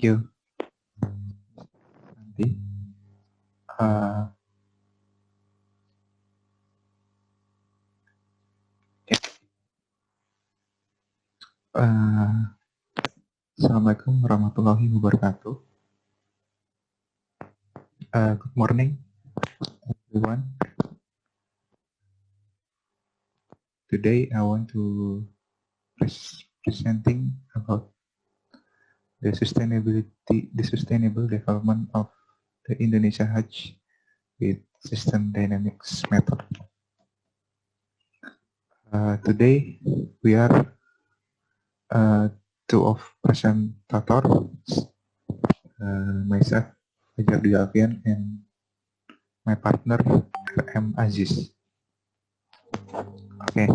Thank you. Nanti. Assalamualaikum warahmatullahi wabarakatuh. Good morning, everyone. Today I want to presenting about the sustainable development of the Indonesia Hajj with system dynamics method. Today we are two of presentators, myself, Fajar Alfian, and my partner, Aziz. Okay.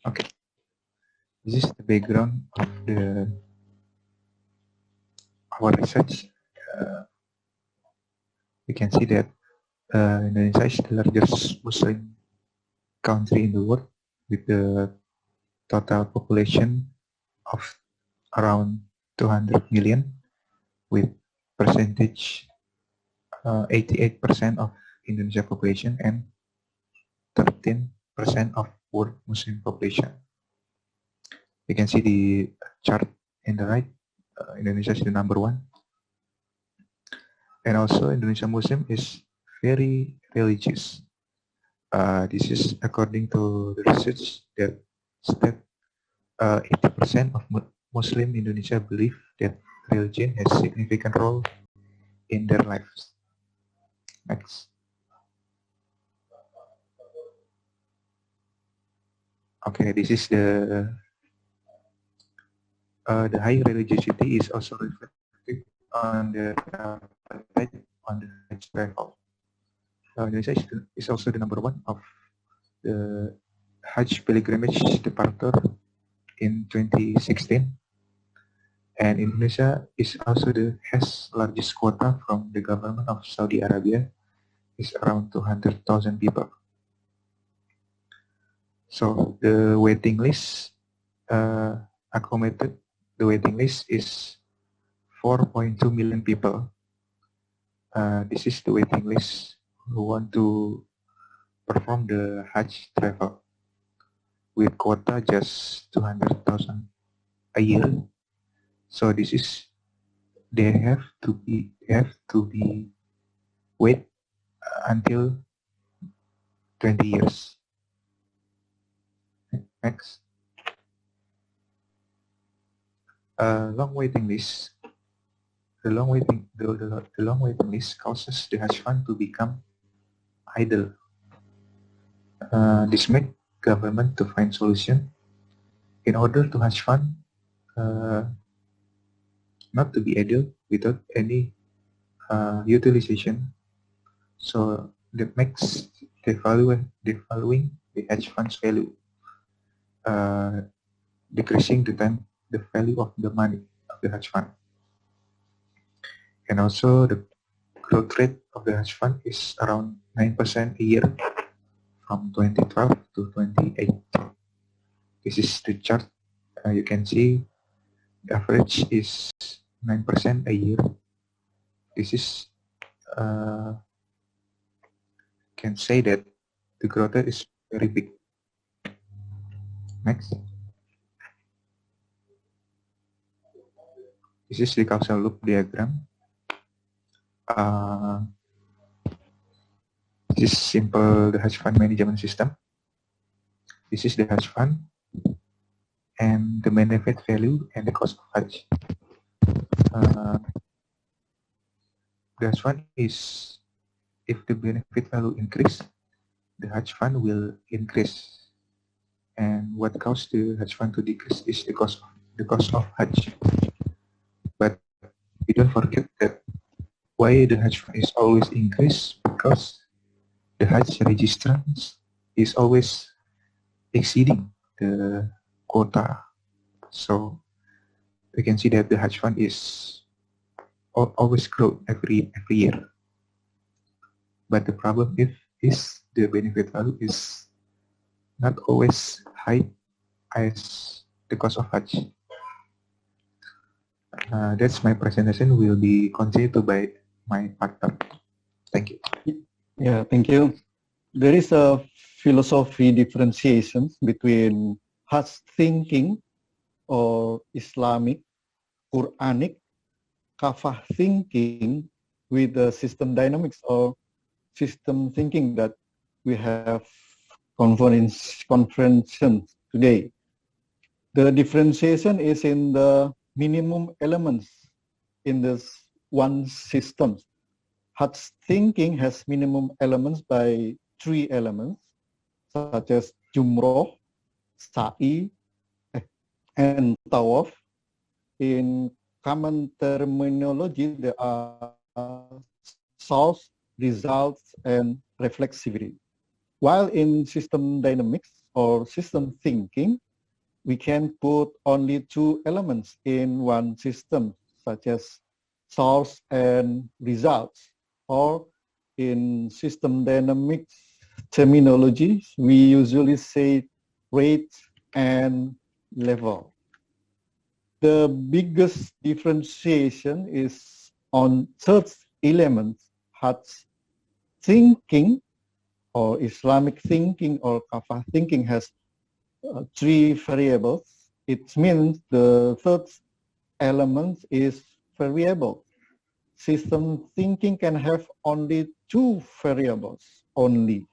Okay. This is the background of our research. We can see that Indonesia is the largest Muslim country in the world with the total population of around 200 million, with percentage 88% of Indonesia population and 13% of world Muslim population. You can see the chart in the right. Indonesia is the number one. And also Indonesia Muslim is very religious. This is according to the research that state 80% of Muslim Indonesia believe that religion has significant role in their lives. Next. Okay, this is the high religiosity is also reflected on the Hajj travel. Indonesia is also the number one of the Hajj pilgrimage departure in 2016, and Indonesia is also has largest quota from the government of Saudi Arabia, is around 200,000 people. So the waiting list accommodated. The waiting list is 4.2 million people. This is the waiting list who want to perform the Hajj travel with quota just 200,000 a year. So this is they have to be wait until 20 years. Next. Long waiting list. The long waiting list causes the Hajj fund to become idle. This makes government to find solution in order to Hajj fund not to be idle without any utilization. So that makes the Hajj fund's value, decreasing the value of the money of the Hajj fund. And also the growth rate of the Hajj fund is around 9% a year from 2012 to 2018. This is the chart. You can see the average is 9% a year. This is can say that the growth rate is very big. Next. This is the causal loop diagram. This is simple the Hajj fund management system. This is the Hajj fund and the benefit value and the cost of Hajj. The Hajj fund is, if the benefit value increase, the Hajj fund will increase. And what caused the Hajj fund to decrease is the cost of Hajj. But we don't forget that why the Hajj fund is always increased, because the Hajj registrants is always exceeding the quota. So we can see that the Hajj fund is always grow every year. But the problem is is the benefit value is not always high as the cost of Hajj. That's my presentation will be continued by my partner. Thank you. Yeah, thank you. There is a philosophy differentiation between Hajj thinking or Islamic, Quranic, kafah thinking with the system dynamics or system thinking that we have conference today. The differentiation is in the minimum elements in this one system. Hajj thinking has minimum elements by 3 elements, such as jumroh, sa'i, and tawaf. In common terminology, there are source, results, and reflexivity. While in system dynamics or system thinking, we can put only 2 elements in one system, such as source and results. Or in system dynamics terminology, we usually say rate and level. The biggest differentiation is on third element, Hajj thinking or Islamic thinking or kafah thinking has 3 variables. It means the third element is variable. System thinking can have only 2 variables only.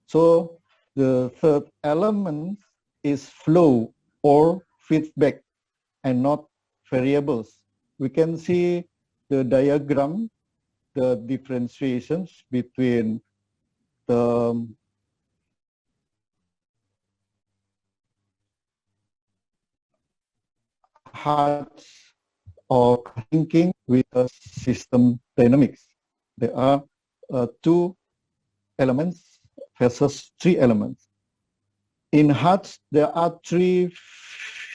So the third element is flow or feedback and not variables. We can see the diagram, the differentiations between the Hajj or thinking with the system dynamics. There are 2 elements versus 3 elements. In Hajj, there are 3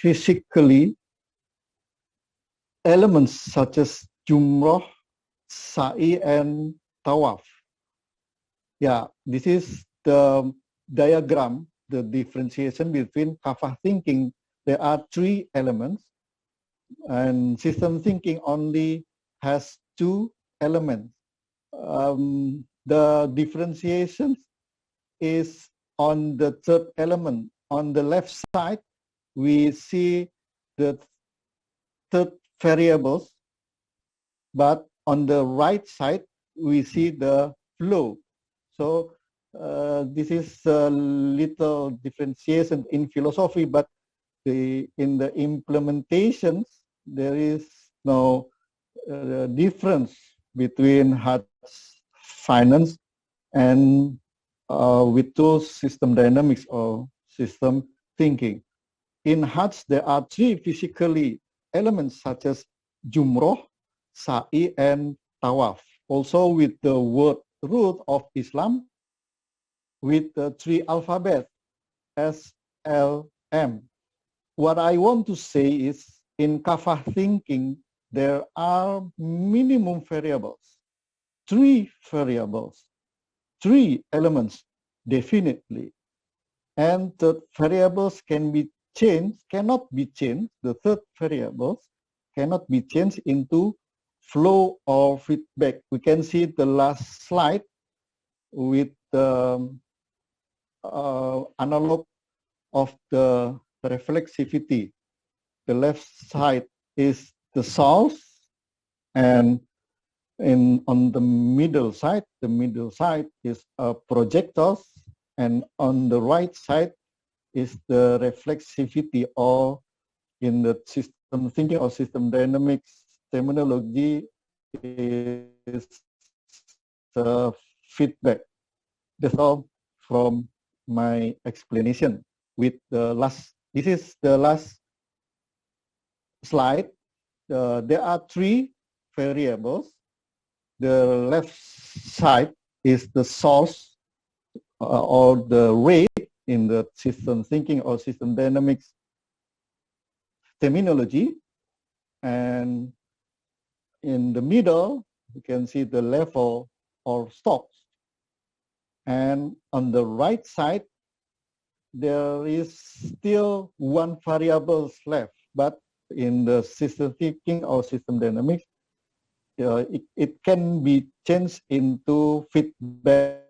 physically elements such as jumrah, sa'i, and tawaf. Yeah, this is the diagram, the differentiation between kafah thinking. There are 3 elements, and system thinking only has 2 elements. The differentiation is on the third element. On the left side, we see the third variables, but on the right side, we see the flow. So this is a little differentiation in philosophy, but in the implementations, there is no difference between Hajj finance and with those system dynamics or system thinking. In Hajj, there are 3 physically elements such as jumroh, sa'i, and tawaf. Also with the word root of Islam with the 3 alphabet, S, L, M. What I want to say is in kafah thinking, there are minimum variables, 3 variables, 3 elements definitely. And the variables can be changed, cannot be changed. The third variables cannot be changed into flow or feedback. We can see the last slide with the analog of the reflexivity. The left side is the source, and on the middle side is projectors, and on the right side is the reflexivity, or in the system thinking or system dynamics terminology is feedback. That's all from my explanation. With the last, this is the last slide. There are 3 variables. The left side is the source or the rate in the system thinking or system dynamics terminology, and in the middle you can see the level or stocks. And on the right side, there is still one variable left, but in the system thinking or system dynamics, it can be changed into feedback